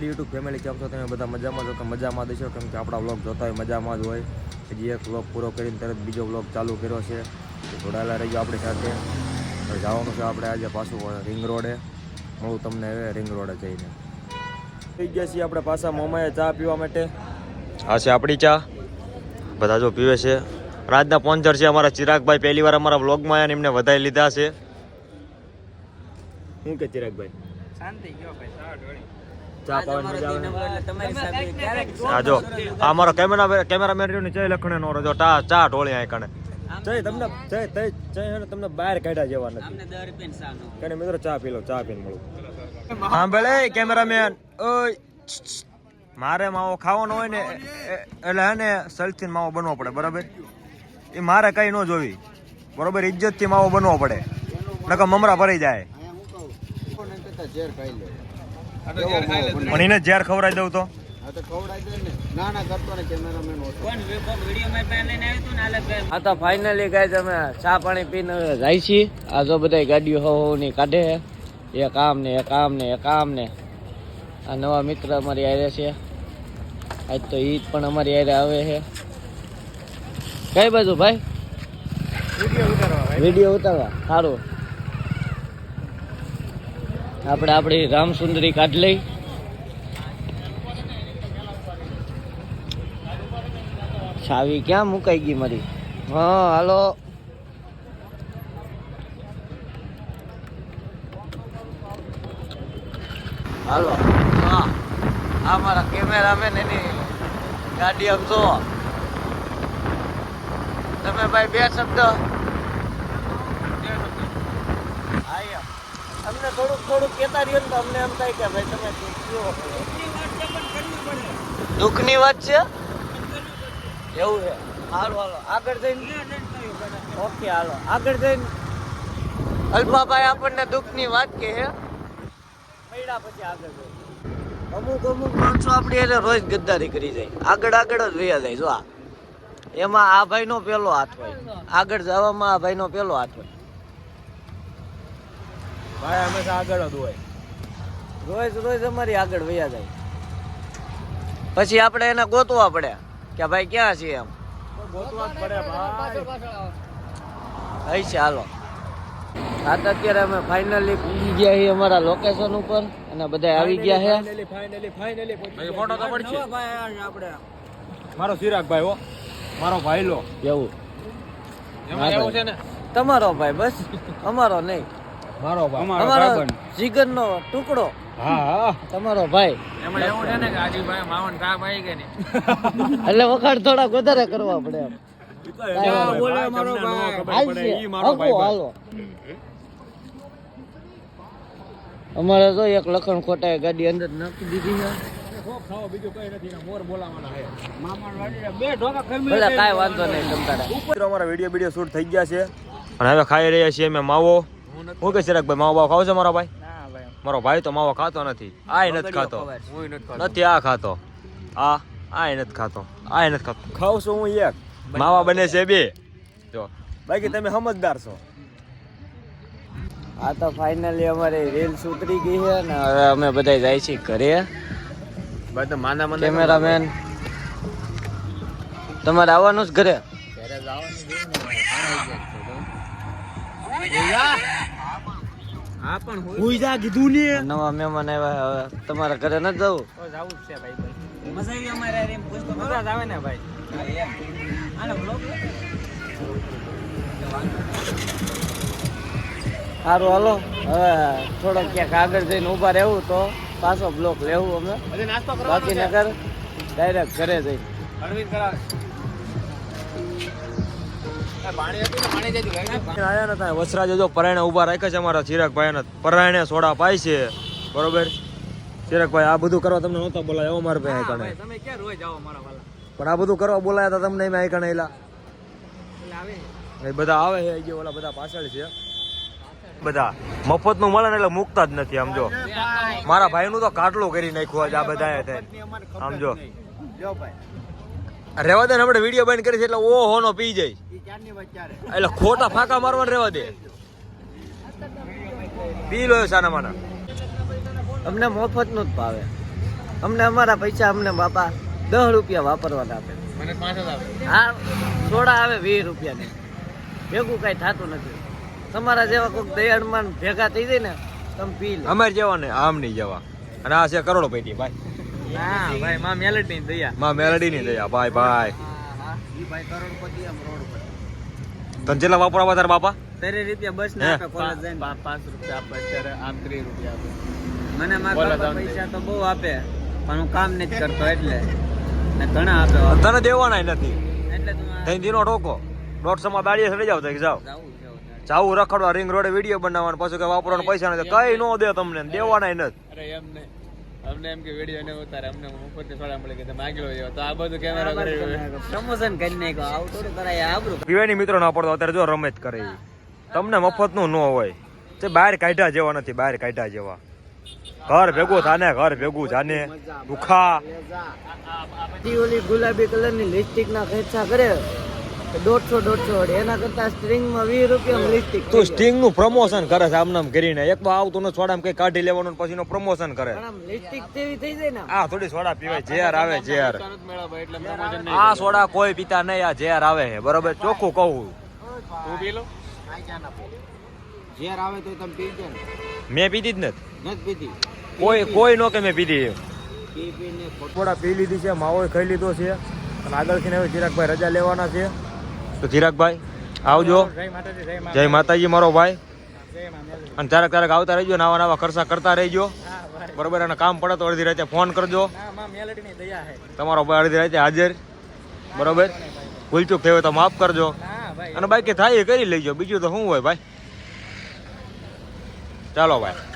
YouTube family કેમ છો તમે બધા મજામાં છો? તો મજામાં દેશો, કેમ કે આપણા વ્લોગ જોતા હોય મજામાં જ હોય. હજી એક વ્લોગ પૂરો કરીને તરત બીજો વ્લોગ ચાલુ કર્યો છે. જોડાયેલા રહીજો આપણી સાથે. જવાનું છે આપણે આજે પાછું રિંગ રોડે. મળું તમને હવે રિંગ રોડે જઈને. થઈ ગયા છીએ આપણે પાછા મોમાએ ચા પીવા માટે. આ છે આપણી ચા, બધા જો પીવે છે. રાજના સ્પોન્સર છે અમારા ચિરાગભાઈ, પહેલી વાર અમારા વ્લોગમાં આવ્યા ને એમને વધાઈ લીધા છે. શું કે ચિરાગભાઈ? શાંતિ ગયો ભાઈ, ચા પાવાની મજા આવે. હા જો આ મારો કેમેરામેન રહ્યો ને, ચય લખણે નો રજો ચા ઢોળી આ કણે. ચય તમને બહાર કાઢ્યા જેવા નથી. અમને 10 રૂપિયા સાનો કને મિત્રો ચા પી લો, ચા પીને મળું. હા ભલે કેમેરામેન, ઓય મારે માવો ખાવાનો હોય ને એટલે હે ને સલથી માવો બનવો પડે, બરાબર? એ મારે કઈ ન જોવી, બરોબર? ઇજ્જત થી માવો બનવો પડે, નકર મમરા ભરાઈ જાય. પણ એને ઝેર ખવડાવી દઉં તો તો ફાઇનલી ગાઈઝ અમે ચા પાણી પીને જાય છીએ. આ જો બધા ગાડીઓ હોની કાઢે છે, એક આમ ને એક આમ ને એક આમ ને. આ નવા મિત્ર અમારી આરે છે આજ, તો ઈ પણ અમારી આરે આવે છે. કઈ બાજુ ભાઈ? વિડીયો ઉતારવા. સારું, આપણે આપણી રામસુંદરી કાઢ લઈ. ચાવી ક્યાં મુકાઈ ગઈ મારી? હા હાલો. હાલો. હા આ મારા કેમેરામેન, એની ગાડી આમ જો તમે ભાઈ બે શબ્દ. અમને થોડુંક કહેતા રહ્યો ને તો અમને એમ થાય કે ભાઈ તમે દુઃખની વાત છે એવું છે. હાલો હાલો આગળ જઈને, ઓકે હાલો આગળ જઈને અલ્પાભાઈ આપણને દુઃખની વાત કહે છે. પૈડા પછી આગળ જઈને અમુક માણસો આપણી એને રોજ ગદ્દારી કરી જાય, આગળ જ વયા જાય. જો એમાં આ ભાઈનો પહેલો હાથ હોય, આગળ જવામાં આ ભાઈનો પહેલો હાથ હોય. ભાઈ હંમેશા આગળ જ હોય, રોજ અમારી આગળ વયા જાય. પછી આપણે એને ગોતવા પડે કે ભાઈ ક્યાં છે એમ. ગોતવા જ પડે ભાઈ. હઈ છે હાલો. આ તો અત્યારે અમે ફાઇનલી પહોંચી ગયા છીએ અમારા લોકેશન ઉપર અને બધા આવી ગયા છે. ફાઇનલી ફોટો તો પડશે. આપણે મારો ચિરાગભાઈ હો, મારો ભાઈ લો. એવું એવું છે ને? તમારો ભાઈ, બસ અમારો નહીં. મારો ભાઈ, અમારો જીગરનો ટુકડો. હા તમારો ભાઈ. એમાં એવું છે ને કે આજીભાઈ માવન કામ આવી ગયા ને એટલે વખાણ થોડા વધારે કરવા પડે એમ. બોલે મારો ભાઈ, હાલો. અમારે તો એક લખણ ખોટા ગાડી અંદર નાખી દીધી છે. કાંઈ વાંધો નહીં તમતારે. અમારા વિડીયો શૂટ થઈ ગયા છે અને હવે ખાઈ રહ્યા છીએ અમે માવો. હું કે ચિરાગભાઈ માવો બાવો ખાવ છે મારો ભાઈ? મારો ભાઈ તો માવો ખાતો નથી. આ નથી ખાતો, નથી આ ખાતો, આ નથી ખાતો, આ નથી ખાતો. ખાવ છું હું એક, માવા બને છે બે. જો બાકી તમે સમજદાર છો. આ તો ફાઇનલી અમારી રીલ્સ ઉતરી ગઈ છે ને હવે અમે બધા જાય છીએ ઘરે. કેમેરામેન તમારે આવવાનું જ ઘરે? નવા મહેમાન આવ્યા, હવે તમારા ઘરે ન જવું? સારું હાલો, હવે થોડોક ક્યાંક આગળ જઈને ઉભા રહેવું તો પાછો બ્લોક લેવું અમે. બાકી નગર ડાયરેક્ટ ઘરે જઈને વસરા જો પરાયણે ઉભા રાખ્યા છે અમારા ચિરાગભાઈ. પરાયણે સોડા પાય છે, બરોબર? ચિરાગભાઈ આ બધું કરવા તમને નહોતા બોલાય એવો મારા ભાઈ કણે. તમે ક્યાં રોજ આવો મારા વાલા? પણ આ બધું કરવા બોલાયા હતા તમને એમાં કણે એલા બધા આવે છે જે ઓલા બધા પાછળ છે. બધા મફત નું મળે ને એટલે મૂકતા જ નથી. આમ જો મારા ભાઈ નું તો કાટલું કરી નાખ્યું આ બધા. આમ જો રેવા દે ને, આપણે વિડીયો બંધ કરી છે એટલે ઓહો નો પી જાય એટલે ખોટા ફાંકા મારવાને રેવા દે. પી લો સાના માના. અમને મફત નું જ ભાવે. અમને અમારા પૈસા અમને બાપા 10 રૂપિયા વાપરવાના આપે. મને 5 જ આવે. આ સોડા આવે 20 રૂપિયાની. ભેગું કઈ થતું નથી. તમારા જેવા કોઈક દયાળમાન ભેગા થઈ જાય ને તમે પી લો. અમારે જવા ને આમ નહીં જવા. અને આ છે કરોડપતિ ભાઈ. ના ભાઈ માં મેલેડી ની દયા. માં મેલડી ની દયા ભાઈ ભાઈ. ઈ ભાઈ કરોડપતિ આમ રોડપતિ. તને જેટલા વાપરવા તાર બાપા 13 રૂપિયા બસ ને આપે કોલેજ જઈને. 5 રૂપિયા આપે અત્યારે આમ 30 રૂપિયા આપે. મને મારા કોલેજ બાપા આમ પૈસા તો બહુ આપે પણ હું કામ નથી કરતો એટલે ને ઘણા આપે તને દેવાના નથી. એટલે તું આ તઈ દીનો ઠોકો 150 દાડીએ ચડી જાવ તો જાવ જાવું છે વધારે. જાવું રખડવા રિંગ રોડે વિડીયો બનાવવાનો પાછું કે વાપરવાના પૈસા નથી કઈ નો દે તમને દેવાના નથી. અરે એમ નહીં અમને એમ કે વિડીયો ને ઉતારે અમને ઉપરથી સોડા મળે કે તમે આગળ જાવ તો આ બધું કેમેરા કરી પ્રમોશન કરી નાખો આવું થોડું કરાય આબરૂ. પીવાની મિત્રો ના પડતો અત્યારે જો રમેશ કરે ઈ. તમને મફત નું ન હોય તે બહાર કાઢ્યા જેવા નથી બહાર કાઢ્યા જેવા. ઘર ભેગું થાને ઘર ભેગું જાને દુખા. ઈ ઓલી ગુલાબી કલરની લિપસ્ટિક ના ખેંચા કરે 150 એના કરતા સ્ટ્રિંગ માં 20 રૂપિયા લિપસ્ટિક તું સ્ટિંગ નું પ્રમોશન કરે છે આમ નામ કરીને. એક તો આવતું નથી સોડા કઈ કાઢી લેવાનું પછી નું પ્રમોશન કરે. લિપસ્ટિક જેવી થઈ જાય ને આ થોડી સોડા પીવાય ઝેર આવે ઝેર. મેળા એટલે પ્રમોશન આ સોડા કોઈ પીતા નહીં આ ઝેર આવે છે બરોબર ચોખ્ખું કહું. તું પી લો. ઝેર આવે તો તમે પીજો ને મેં પીધી જ નથી. નથી પીધી કોઈ નો કે મેં પીધી. પી પીને થોડા પી લીધી છે માવો ખાઈ લીધો છે અને આગળથી હવે ચિરાગભાઈ રજા લેવાના છે. તો ચિરાગભાઈ આવજો. જય માતાજી જય માં જય માતાજી મારો ભાઈ. જય માં મેલડી. અને ક્યારેક આવતા રહેજો નવા નવા ખર્ચા કરતા રહેજો હા ભાઈ. બરોબર. અને કામ પડે તો અડધી રાતે ફોન કરજો. ના માં મેલડી ની દયા હે. તમારો ભાઈ અડધી રાતે હાજર બરોબર. ભૂલચૂક થયો તો માફ કરજો ના ભાઈ અને બાકી થાય એ કરી લેજો બીજું તો શું હોય ભાઈ. ચાલો ભાઈ.